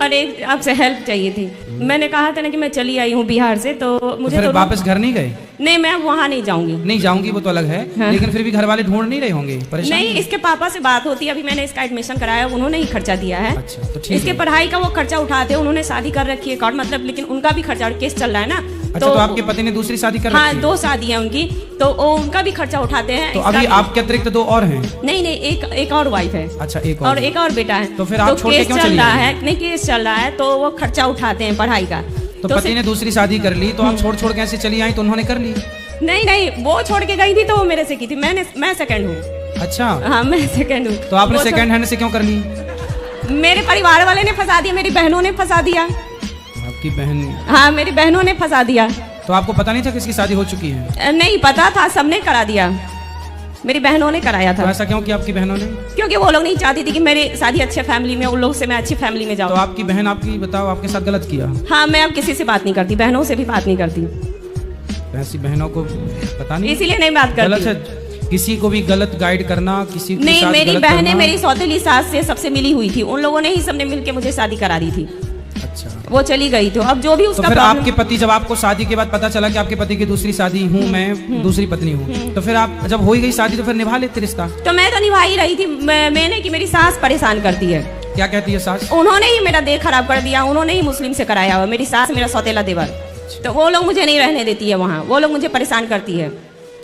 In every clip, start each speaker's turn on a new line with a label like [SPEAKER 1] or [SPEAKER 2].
[SPEAKER 1] और एक आपसे हेल्प चाहिए थी। मैंने कहा था ना कि मैं चली आई हूँ बिहार से, तो मुझे
[SPEAKER 2] तो वापस घर नहीं गए?
[SPEAKER 1] नहीं, मैं वहाँ नहीं जाऊंगी।
[SPEAKER 2] नहीं जाऊंगी वो तो अलग है,
[SPEAKER 1] हाँ।
[SPEAKER 2] लेकिन फिर भी घर वाले ढूंढ नहीं रहे होंगे, परेशान
[SPEAKER 1] नहीं, इसके पापा से बात होती है। अभी मैंने इसका एडमिशन कराया, उन्होंने ही खर्चा दिया है।
[SPEAKER 2] अच्छा, तो ठीक
[SPEAKER 1] इसके
[SPEAKER 2] है।
[SPEAKER 1] पढ़ाई का वो खर्चा उठाते हैं, उन्होंने शादी कर रखी है और मतलब, लेकिन उनका भी खर्चा, केस चल रहा है ना।
[SPEAKER 2] अच्छा, तो आपके पति ने दूसरी शादी कर
[SPEAKER 1] हाँ,
[SPEAKER 2] रखी है?
[SPEAKER 1] 2 शादी है उनकी, तो वो उनका भी खर्चा उठाते हैं।
[SPEAKER 2] तो अभी आपके अतिरिक्त 2 और हैं?
[SPEAKER 1] नहीं, एक और वाइफ है।
[SPEAKER 2] अच्छा, एक
[SPEAKER 1] और बेटा है।
[SPEAKER 2] तो फिर आप छोड़ के क्यों चली
[SPEAKER 1] रहा है? नहीं, केस चल रहा है तो वो खर्चा उठाते हैं पढ़ाई का।
[SPEAKER 2] तो पति ने दूसरी शादी कर ली, तो आप छोड़ कैसे चली आई? तो उन्होंने कर ली?
[SPEAKER 1] नहीं, वो छोड़ के गई थी तो वो मेरे से की थी। मैं सेकंड हूँ।
[SPEAKER 2] अच्छा,
[SPEAKER 1] हाँ, मैं सेकंड हूँ।
[SPEAKER 2] तो आपने सेकंड हैंड से क्यों कर ली?
[SPEAKER 1] मेरे परिवार वाले ने फंसा दिया, मेरी बहनों ने फंसा दिया।
[SPEAKER 2] आपकी बहन?
[SPEAKER 1] हाँ, मेरी बहनों ने फंसा दिया।
[SPEAKER 2] तो आपको पता नहीं था किसकी शादी हो चुकी है?
[SPEAKER 1] नहीं पता था, सबने करा दिया, मेरी बहनों ने कराया था।
[SPEAKER 2] तो ऐसा क्यों किया आपकी बहनों ने?
[SPEAKER 1] क्योंकि वो लोग नहीं चाहती थी कि मेरी शादी अच्छे फैमिली में, उन लोग से मैं अच्छी फैमिली में जाऊँ।
[SPEAKER 2] तो आपकी बहन आपकी बताओ आपके साथ गलत किया?
[SPEAKER 1] हाँ, मैं अब किसी से बात नहीं करती, बहनों से भी बात नहीं करती।
[SPEAKER 2] ऐसी बहनों को पता नहीं,
[SPEAKER 1] इसीलिए नहीं बात करती।
[SPEAKER 2] गलत है किसी को भी गलत गाइड करना, किसी के
[SPEAKER 1] नहीं,
[SPEAKER 2] साथ
[SPEAKER 1] मेरी
[SPEAKER 2] गलत
[SPEAKER 1] बहनें
[SPEAKER 2] करना।
[SPEAKER 1] मेरी सौतेली सास से सबसे मिली हुई थी, उन लोगों ने ही सबने मिलके मुझे शादी करा दी थी।
[SPEAKER 2] अच्छा,
[SPEAKER 1] वो चली गई तो अब जो भी उसका
[SPEAKER 2] तो फिर
[SPEAKER 1] प्रॉब्लम-
[SPEAKER 2] आपके पति, जब आपको शादी के बाद पता चला कि आपके पति की दूसरी शादी हूँ मैं, दूसरी पत्नी हूँ, तो फिर आप जब हो ही गई शादी तो फिर निभा लेते रिश्ता?
[SPEAKER 1] तो मैं तो निभा ही रही थी। मैंने कि मेरी सास परेशान करती है।
[SPEAKER 2] क्या कहती है सास?
[SPEAKER 1] उन्होंने ही मेरा देह खराब कर दिया, उन्होंने ही मुस्लिम से कराया हुआ। मेरी सास मेरा सौतेला देवर, तो वो लोग मुझे नहीं रहने देती है वहाँ, वो लोग मुझे परेशान करती है।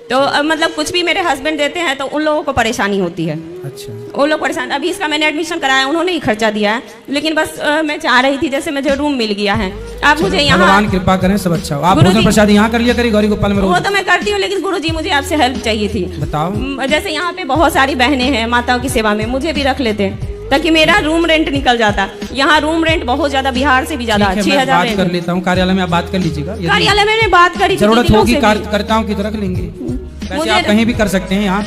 [SPEAKER 1] तो मतलब कुछ भी मेरे हस्बैंड देते हैं तो उन लोगों को परेशानी होती है।
[SPEAKER 2] अच्छा,
[SPEAKER 1] वो लोग परेशान। अभी इसका मैंने एडमिशन कराया, उन्होंने ही खर्चा दिया है, लेकिन बस मैं चाह रही थी जैसे मुझे रूम मिल गया है, आप मुझे यहाँ,
[SPEAKER 2] भगवान कृपा करें, सब अच्छा हो। आप
[SPEAKER 1] गुरुजी-
[SPEAKER 2] भोजन प्रसाद यहाँ कर लिया करी गौरी गोपाल में
[SPEAKER 1] वो
[SPEAKER 2] रोज?
[SPEAKER 1] तो मैं करती हूँ, लेकिन गुरुजी मुझे आपसे हेल्प चाहिए थी।
[SPEAKER 2] बताओ।
[SPEAKER 1] जैसे यहाँ पे बहुत सारी बहनें हैं माताओं की सेवा में, मुझे भी रख लेते ताकि मेरा रूम रेंट निकल जाता। यहाँ रूम रेंट बहुत ज्यादा, बिहार से भी ज्यादा, 6000
[SPEAKER 2] बात कर लेता हूँ, कार्यालय में आप बात कर लीजिएगा। यदि
[SPEAKER 1] कार्यालय में बात करी थी,
[SPEAKER 2] जरूरत
[SPEAKER 1] दीदी लोग
[SPEAKER 2] होगी
[SPEAKER 1] से भी।
[SPEAKER 2] कार्यकर्ताओं की तो रख लेंगे। वैसे
[SPEAKER 1] मुझे
[SPEAKER 2] आप कहीं भी कर सकते हैं, यहाँ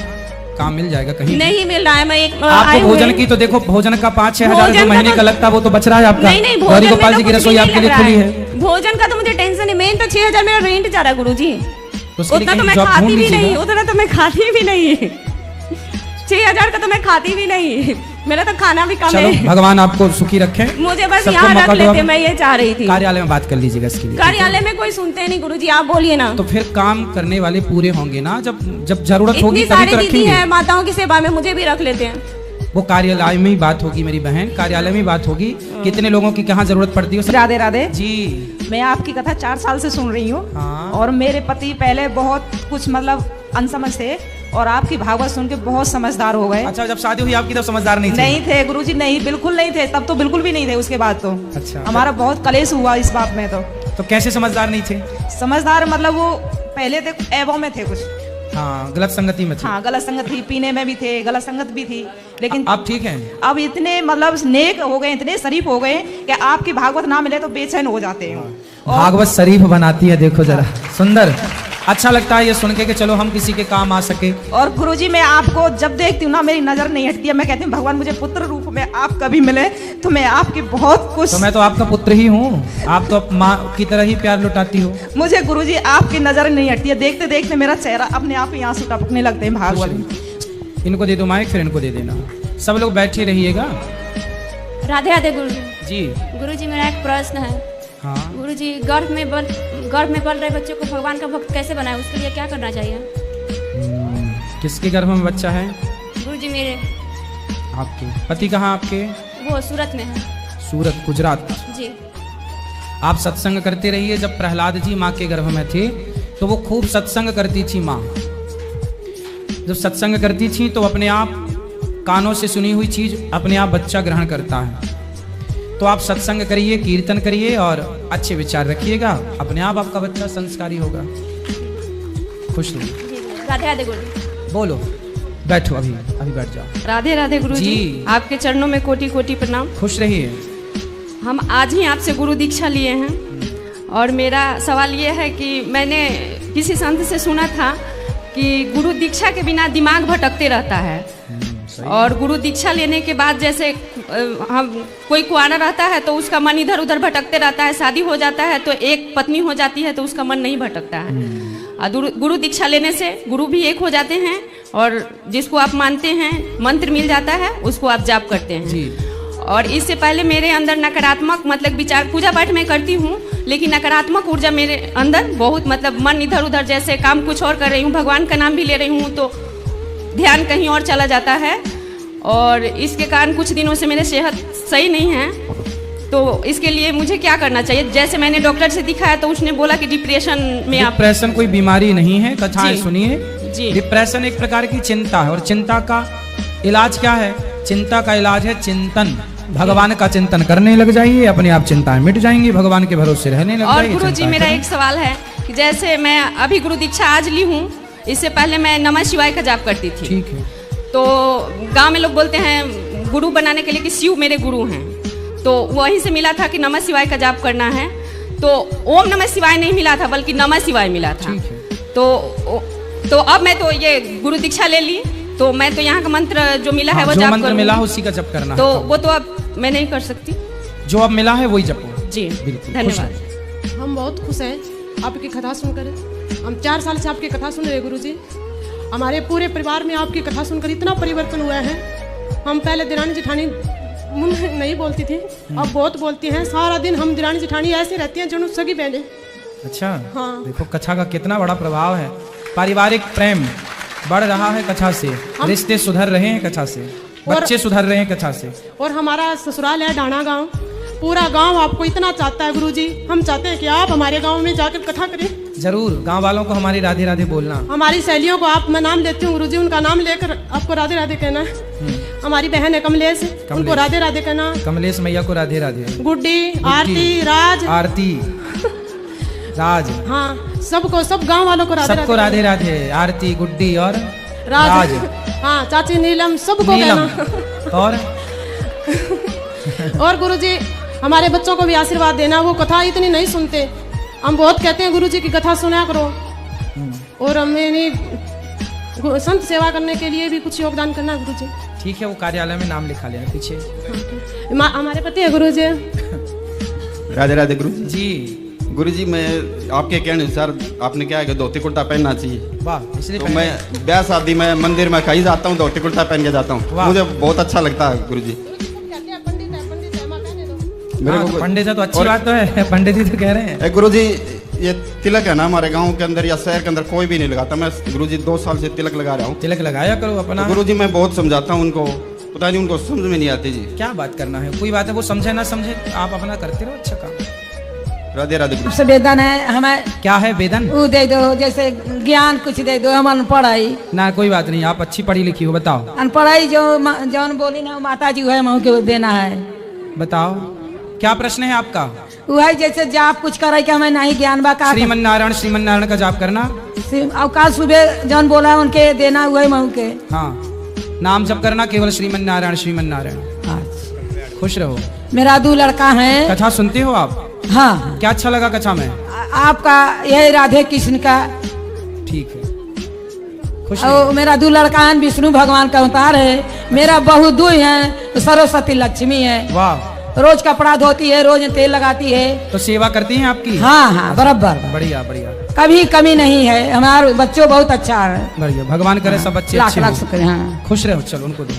[SPEAKER 2] काम मिल जाएगा कहीं।
[SPEAKER 1] नहीं मिल रहा है। मैं एक
[SPEAKER 2] आपको भोजन की तो देखो, भोजन का 5-6 हजार जो महीने का लगता है वो तो बच रहा है आपका।
[SPEAKER 1] नहीं,
[SPEAKER 2] गौरी गोपाल जी की रसोई आपके लिए खुली है।
[SPEAKER 1] भोजन का तो मुझे टेंशन है, मेन तो 6000 मेरा रेंट जा रहा है गुरुजी।
[SPEAKER 2] उसके लिए
[SPEAKER 1] उतना तो
[SPEAKER 2] कहीं
[SPEAKER 1] मैं
[SPEAKER 2] जॉब
[SPEAKER 1] खाती
[SPEAKER 2] ढूंढ
[SPEAKER 1] भी नहीं,
[SPEAKER 2] लीजिएगा।
[SPEAKER 1] उतना तो मैं खाती भी नहीं। 6000 का तो मैं खाती भी नहीं, मेरा तो खाना भी कम
[SPEAKER 2] चलो,
[SPEAKER 1] है।
[SPEAKER 2] भगवान आपको सुखी रखे।
[SPEAKER 1] मुझे बस
[SPEAKER 2] सबको
[SPEAKER 1] यहाँ रख
[SPEAKER 2] मौका दो
[SPEAKER 1] लेते,
[SPEAKER 2] आप।
[SPEAKER 1] मैं ये चाह रही थी।
[SPEAKER 2] कार्यालय में बात कर लीजिएगा इसके लिए।
[SPEAKER 1] कार्यालय में कोई सुनते नहीं गुरुजी, आप बोलिए ना।
[SPEAKER 2] तो फिर काम करने वाले पूरे होंगे ना, जब जरूरत होगी
[SPEAKER 1] इतनी
[SPEAKER 2] तभी
[SPEAKER 1] सारी
[SPEAKER 2] तो
[SPEAKER 1] दीदी
[SPEAKER 2] रखेंगे।
[SPEAKER 1] है माताओं की सेवा में, मुझे भी रख लेते हैं।
[SPEAKER 2] वो कार्यालय में ही बात होगी मेरी बहन, कार्यालय में ही बात होगी। कितने लोगों की कहाँ जरूरत पड़ती है।
[SPEAKER 3] राधे राधे
[SPEAKER 2] जी,
[SPEAKER 3] मैं आपकी कथा 4 साल से सुन रही हूँ।
[SPEAKER 2] हाँ।
[SPEAKER 3] और मेरे पति पहले बहुत कुछ मतलब अनसमझ थे, और आपकी भागवत सुन के बहुत समझदार हो गए।
[SPEAKER 2] अच्छा, जब शादी हुई आपकी तब समझदार नहीं थे?
[SPEAKER 3] नहीं थे गुरुजी, नहीं, बिल्कुल नहीं थे, तब तो बिल्कुल भी नहीं थे। उसके बाद तो
[SPEAKER 2] अच्छा।
[SPEAKER 3] हमारा बहुत कलेश हुआ इस बात में।
[SPEAKER 2] तो कैसे समझदार नहीं थे?
[SPEAKER 3] समझदार मतलब वो पहले थे ऐबों में थे कुछ।
[SPEAKER 2] हाँ, गलत संगति में थे।
[SPEAKER 3] हाँ, गलत संगत थी, पीने में भी थे, गलत संगत भी थी, लेकिन
[SPEAKER 2] आप ठीक हैं?
[SPEAKER 3] अब इतने मतलब नेक हो गए, इतने शरीफ हो गए कि आपकी भागवत ना मिले तो बेचैन हो जाते हैं।
[SPEAKER 2] भागवत शरीफ बनाती है, देखो जरा सुंदर। अच्छा लगता है ये सुन के कि चलो हम किसी के काम आ सके।
[SPEAKER 3] और गुरुजी, मैं आपको जब देखती हूँ ना, मेरी नजर नहीं हटती है। मैं कहती हूँ भगवान मुझे पुत्र रूप में आप कभी मिले तो मैं आपकी बहुत कुछ।
[SPEAKER 2] तो मैं तो आपका पुत्र ही हूँ, आप तो माँ की तरह ही प्यार लुटाती हो।
[SPEAKER 3] मुझे गुरुजी आपकी नजर नहीं हटती है, देखते देखते मेरा चेहरा अपने आप ही आंसू टपकने लगते हैं भागवत में।
[SPEAKER 2] इनको दे दो माइक, फिर इनको दे देना। सब लोग बैठे रहिएगा।
[SPEAKER 4] राधे राधे गुरुजी।
[SPEAKER 2] जी
[SPEAKER 4] गुरुजी, मेरा एक प्रश्न है।
[SPEAKER 2] हाँ,
[SPEAKER 4] गुरुजी, गर्भ में पल रहे बच्चों को भगवान का भक्त कैसे बनाए, उसके लिए क्या करना चाहिए?
[SPEAKER 2] किसके गर्भ में बच्चा है?
[SPEAKER 4] गुरुजी, मेरे
[SPEAKER 2] आपके पति कहाँ आपके?
[SPEAKER 4] वो सूरत में है।
[SPEAKER 2] सूरत, गुजरात।
[SPEAKER 4] जी।
[SPEAKER 2] आप सत्संग करते रहिए। जब प्रहलाद जी माँ के गर्भ में थे तो वो खूब सत्संग करती थी माँ। जब सत्संग करती थी तो अपने आप कानों से सुनी हुई चीज अपने आप बच्चा ग्रहण करता है। तो आप सत्संग करिए, कीर्तन करिए और अच्छे विचार रखिएगा, अपने आप आपका बच्चा संस्कारी होगा। खुश रहिए।
[SPEAKER 4] राधे राधे गुरुजी।
[SPEAKER 2] बोलो, बैठो, अभी अभी बैठ जाओ।
[SPEAKER 1] राधे राधे गुरुजी,
[SPEAKER 2] जी।
[SPEAKER 1] आपके चरणों में कोटि कोटि प्रणाम।
[SPEAKER 2] खुश रहिए।
[SPEAKER 1] हम आज ही आपसे गुरु दीक्षा लिए हैं, और मेरा सवाल ये है कि मैंने किसी संत से सुना था कि गुरु दीक्षा के बिना दिमाग भटकते रहता है। और गुरु दीक्षा लेने के बाद जैसे हम कोई कुआरा रहता है तो उसका मन इधर उधर भटकते रहता है, शादी हो जाता है तो एक पत्नी हो जाती है तो उसका मन नहीं भटकता है। और गुरु दीक्षा लेने से गुरु भी एक हो जाते हैं, और जिसको आप मानते हैं मंत्र मिल जाता है, उसको आप जाप करते हैं।
[SPEAKER 2] जी।
[SPEAKER 1] और इससे पहले मेरे अंदर नकारात्मक मतलब विचार, पूजा पाठ मैं करती हूँ लेकिन नकारात्मक ऊर्जा मेरे अंदर बहुत, मतलब मन इधर उधर, जैसे काम कुछ और कर रही हूँ, भगवान का नाम भी ले रही हूँ तो ध्यान कहीं और चला जाता है। और इसके कारण कुछ दिनों से मेरी सेहत सही नहीं है, तो इसके लिए मुझे क्या करना चाहिए? जैसे मैंने डॉक्टर से दिखाया तो उसने बोला कि डिप्रेशन में आप।
[SPEAKER 2] डिप्रेशन कोई बीमारी नहीं है, कथाएं
[SPEAKER 1] जी।
[SPEAKER 2] सुनिए
[SPEAKER 1] जी।
[SPEAKER 2] डिप्रेशन एक प्रकार की चिंता है, और चिंता का इलाज क्या है? चिंता का इलाज है चिंतन। भगवान का चिंतन करने लग जाइए, अपने आप चिंताएं मिट जाएंगी, भगवान के भरोसे रहने लग
[SPEAKER 1] और
[SPEAKER 2] जाइए।
[SPEAKER 1] गुरु जी
[SPEAKER 2] चिंताएं
[SPEAKER 1] मेरा
[SPEAKER 2] करें।
[SPEAKER 1] एक सवाल है कि जैसे मैं अभी गुरु दीक्षा आज ली हूँ, इससे पहले मैं नमः शिवाय का जाप करती थी।
[SPEAKER 2] ठीक है।
[SPEAKER 1] तो गांव में लोग बोलते हैं गुरु बनाने के लिए कि शिव मेरे गुरु हैं, तो वहीं से मिला था कि नमः शिवाय का जाप करना है। तो ओम नमः शिवाय नहीं मिला था बल्कि नमः शिवाय मिला था।
[SPEAKER 2] ठीक है।
[SPEAKER 1] तो अब मैं तो ये गुरु दीक्षा ले ली, तो मैं तो यहाँ का मंत्र जो मिला है वो
[SPEAKER 2] जो
[SPEAKER 1] जाप
[SPEAKER 2] मंत्र
[SPEAKER 1] करूँगी।
[SPEAKER 2] मिला उसी का जप करना
[SPEAKER 1] तो
[SPEAKER 2] है।
[SPEAKER 1] वो तो अब मैं नहीं कर सकती।
[SPEAKER 2] जो अब मिला है वही जपो।
[SPEAKER 1] जी
[SPEAKER 2] बिल्कुल।
[SPEAKER 1] धन्यवाद।
[SPEAKER 5] हम बहुत खुश हैं आपकी कथा सुनकर। हम 4 साल से आपकी कथा सुन रहे हैं गुरुजी। हमारे पूरे परिवार में आपकी कथा सुनकर इतना परिवर्तन हुआ है। हम पहले दिरानी जेठानी मुंह नहीं बोलती थी, अब बहुत बोलती हैं। सारा दिन हम दिरानी जेठानी ऐसी रहती हैं जो सगी बहनें।
[SPEAKER 2] अच्छा।
[SPEAKER 5] हाँ।
[SPEAKER 2] देखो कथा का कितना बड़ा प्रभाव है, पारिवारिक प्रेम बढ़ रहा है कथा से, रिश्ते सुधर रहे हैं कथा से, बच्चे सुधर रहे हैं कथा से।
[SPEAKER 5] और हमारा ससुराल है डाणा गांव। पूरा गांव आपको इतना चाहता है गुरुजी। हम चाहते हैं कि आप हमारे गांव में जाकर कथा करें।
[SPEAKER 2] जरूर, गांव वालों को हमारी राधे राधे बोलना।
[SPEAKER 5] हमारी सहेलियों को आप, मैं नाम लेती हूँ गुरुजी, उनका नाम लेकर आपको राधे राधे कहना है। हमारी बहन है कमलेश, उनको राधे राधे कहना।
[SPEAKER 2] कमलेश मैया को राधे राधे।
[SPEAKER 5] गुड्डी, आरती, राज,
[SPEAKER 2] आरती, राज,
[SPEAKER 5] हाँ सबको, सब गांव वालों को राधे
[SPEAKER 2] सबको राधे राधे। आरती, गुड्डी और
[SPEAKER 5] राज, हाँ चाची नीलम, सबको
[SPEAKER 2] नीलम
[SPEAKER 5] कहना।
[SPEAKER 2] और
[SPEAKER 5] गुरुजी हमारे बच्चों को भी आशीर्वाद देना। वो कथा इतनी नहीं सुनते, हम बहुत कहते हैं गुरुजी की कथा सुना करो। और हमें संत सेवा करने के लिए भी कुछ योगदान करना गुरुजी।
[SPEAKER 2] ठीक है, वो कार्यालय में नाम लिखा लेना पीछे।
[SPEAKER 5] हमारे पति है गुरुजी।
[SPEAKER 6] राधे राधे गुरुजी।
[SPEAKER 2] जी
[SPEAKER 6] गुरुजी, मैं आपके कहने अनुसार आपने क्या है कि धोती कुर्ता पहनना चाहिए।
[SPEAKER 2] वाह, इसलिए
[SPEAKER 6] तो मैं ब्याह शादी में मंदिर में कहीं जाता हूँ धोती कुर्ता पहन के जाता हूँ, मुझे बहुत अच्छा लगता है गुरुजी। मेरे को
[SPEAKER 2] पंडित है तो अच्छी बात तो है, पंडित ही तो कह रहे हैं।
[SPEAKER 6] गुरुजी ये तिलक है ना, हमारे गांव के अंदर या शहर के अंदर कोई भी नहीं लगाता। मैं गुरुजी 2 साल से तिलक लगा रहा हूँ।
[SPEAKER 2] तिलक लगाया करो अपना।
[SPEAKER 6] गुरुजी मैं बहुत समझाता हूँ उनको, पता नहीं उनको समझ में नहीं आती जी।
[SPEAKER 2] क्या बात करना है, कोई बात है, वो समझे ना समझे, आप अपना करते रहो अच्छा काम।
[SPEAKER 6] राधे राधे गुरुजी।
[SPEAKER 7] सबसे वेदन है हमें।
[SPEAKER 2] क्या है वेदन?
[SPEAKER 7] वो दे दो, जैसे ज्ञान कुछ दे दो। हम अनपढ़ाई
[SPEAKER 2] ना कोई बात नहीं, आप अच्छी पढ़ी लिखी हो, बताओ।
[SPEAKER 7] अनपढ़ाई जो जौन बोली ना माता जी है मऊ के देना है।
[SPEAKER 2] बताओ क्या प्रश्न है आपका?
[SPEAKER 7] वो है जैसे जाप कुछ करे कि हमें नहीं ज्ञान बा का।
[SPEAKER 2] श्रीमन नारायण का जाप करना।
[SPEAKER 7] अवकाश सुबह जौन बोला है उनके देना हुआ है मऊ के।
[SPEAKER 2] हाँ, नाम जप करना केवल श्रीमन नारायण श्रीमन नारायण। खुश रहो।
[SPEAKER 7] मेरा 2 लड़का है।
[SPEAKER 2] कथा सुनते हो आप?
[SPEAKER 7] हाँ।
[SPEAKER 2] क्या अच्छा लगा कथा में?
[SPEAKER 7] आपका यही राधे कृष्ण का।
[SPEAKER 2] ठीक है, खुश
[SPEAKER 7] और मेरा 2 लड़का है, विष्णु भगवान का अवतार है। मेरा बहू 2 है, सरस्वती लक्ष्मी है।
[SPEAKER 2] वाह,
[SPEAKER 7] रोज कपड़ा धोती है, रोज तेल लगाती है।
[SPEAKER 2] तो सेवा करती हैं आपकी?
[SPEAKER 7] हाँ हाँ बराबर।
[SPEAKER 2] बढ़िया बढ़िया,
[SPEAKER 7] कभी कमी नहीं है। हमारे बच्चों बहुत अच्छा है।
[SPEAKER 2] बढ़िया, भगवान करे सब बच्चे
[SPEAKER 7] लाख
[SPEAKER 2] अच्छे
[SPEAKER 7] लाख
[SPEAKER 2] हो।
[SPEAKER 7] शुक्र। हाँ
[SPEAKER 2] खुश रहो, चलो उनको दो।